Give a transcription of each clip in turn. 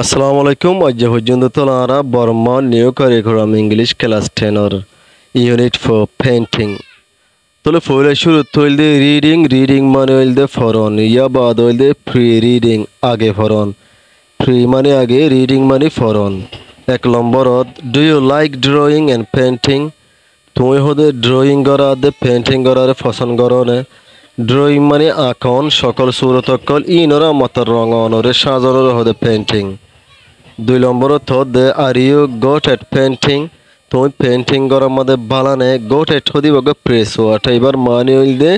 আসসালামু আলাইকুম আজ পর্যন্ত তোলারা বর্মা new curriculum English class 10 or unit for painting তোলে ফলে শুরু তৈলদে রিডিং মানে হইলদে ফরন ইয়া বাদ হইলদে প্রি রিডিং আগে ফরন প্রি মানে আগে রিডিং মানে ফরন এক নম্বরত do you like drawing and painting তুমি হদে ড্রয়িং করা দে পেইন্টিং করারে পছন্দ করনে ড্রয়িং মানে আঁকন সকল সুরতকল ইনরা মতর রঙ অনরে সাজানোর হদে পেইন্টিং 2 নম্বরত হদে are you good at painting তুমি পেইন্টিং করার মধ্যে বালানে গট এট হদি বগে প্রেস ওয়াটা এবার মানে হইলদে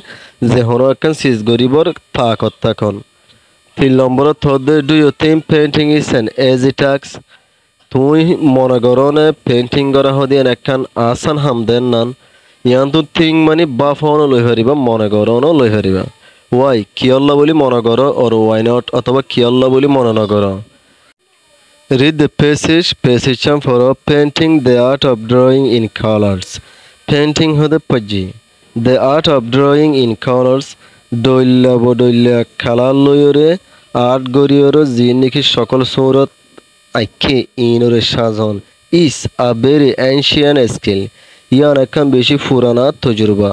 যে হনো একখান সিজ গরিবর তাকত তখন 3 নম্বরত হদে do you think painting is an easy task তুমি মনে করো না পেইন্টিং করা হদি একখান আসান হামদেন নান ইয়ান্তু থিং মানে বাফ হনো লই হারিবা মনে করো ন লই হারিবা ওয়াই কিয়ল্লা বলি মনে করো অর ওয়াই নট অথবা কিয়ল্লা বলি মনে ন করো Read the passage for painting the art of drawing in colors. Painting hode paji. The art of drawing in colors. Doilla bodoilla color loyore art gorioro jiniki সকল সৌরত আইকে ইনরে সাজন is a very ancient skill. ইয়ান একখান বেশি পুরানা তজুরবা.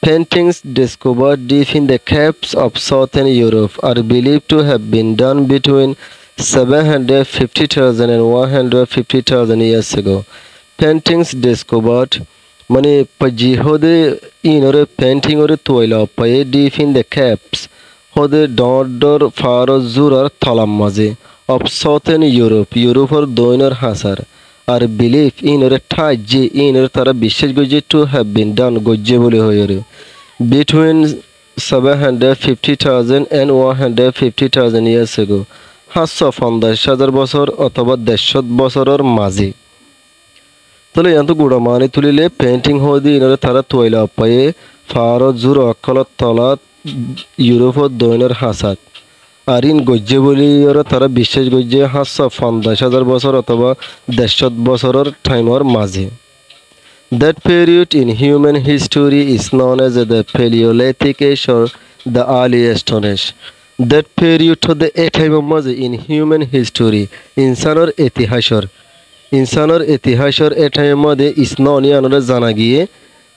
Paintings discovered deep in the caves of southern Europe are believed to have been done between 750,000 and 150,000 years ago. Paintings discovered মানে paji hode inore painting ore toila paye deep in the caves hode dor faro zurar thalam maze of southern Europe or doiner hasar R belief inore thai je inore tara বিশ্বাস গজে to have been done গজে বলে হয়রে between 750,000 and 150,000 years ago 750,000 বছর অথবা 150 বছরের মাঝে তলে ইয়ান্তু গুড়া মানে তুলিলে পেইন্টিং হদি ইনরে তারা তৈলা পায়ে ফার জুর অকলত তলাত ইউরোপত দৈনের হাসাত আর ইন গজ্জে বলি তারা বিশ্বাস গজ্জে 750,000 বছর অথবা 150 বছরের টাইমর মাঝে That period in human history is known as the Paleolithic Age or the Early Stone Age. That period to the time in human history ইনসানর ইতিহাসর time is known ইয়ানরে জানা গিয়ে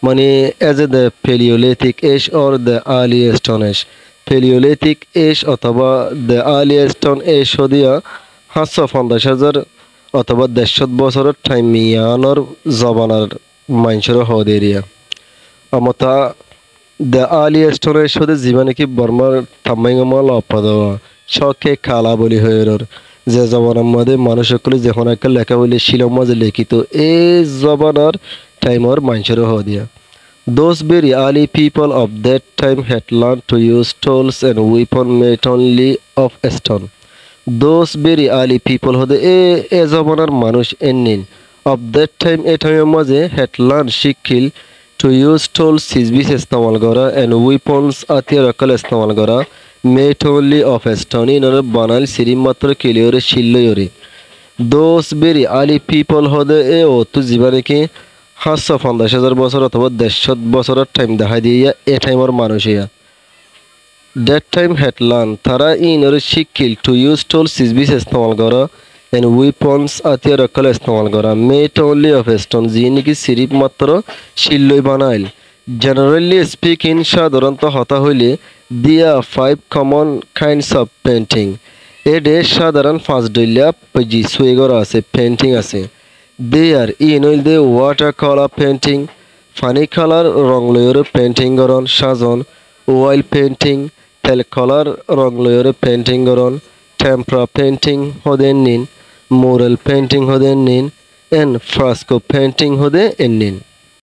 মানে as the Paleolithic Age or the Early Stone Age. Paleolithic Age অথবা the Early Stone Age হদিয়া 750,000 অথবা 150 বছরের time ইয়ানর জবানার মানুষের হদেরিয়া আমতা the earliest storage হতে জীবনে কি বর্মার থামাইমাল অপাদওয়া শখে কালা বলি হয়ের যে জবানার মধ্যে মানুষ সকলে যখন একটা লেখা বলে শিলম মাঝে লিখিত এই জবানার টাইমর মানুষের হদিয়া Those very early people of that time had learned to use tools and weapons made only of stone. Those very early people হতে এ জবানার মানুষ এন্নিন of that time এ টাইমের মাঝে had learned শিখিল to use tools সিজবিস ইস্তেমাল করা and weapons আতিয়ার অকল ইস্তেমাল করা made only of stone ইনরে বানাইল SIRIM মাত্র কিলিয়রে শিল্লয়রে those very early people হতে ও তো জীবনে কি 750,000 বছর অথবা 150 বছরের টাইম দেখা দিয়া এ টাইমের মানুষ ইয়া that time had learned তারা ইনরে শিখিল to use tools সিজবিস ইস্তেমাল করা and weapons আতিয়ার অকল ইস্তেমাল করা made only of stone যিনি সিরিপ মাত্র শিল্লই বানাইল generally speaking সাধারণত হতা হইলে দিয়া 5 common kinds of painting এডে সাধারণ 5 দইলা পজি সুইগর আছে পেইন্টিং আছে they are in the water color painting funny color wrong লয়রে painting করন সাজন oil painting তেল কালার রং লয়রে পেইন্টিং করন tempera painting হদেন নিন mural painting হদেন নিন and fresco painting হদে নিন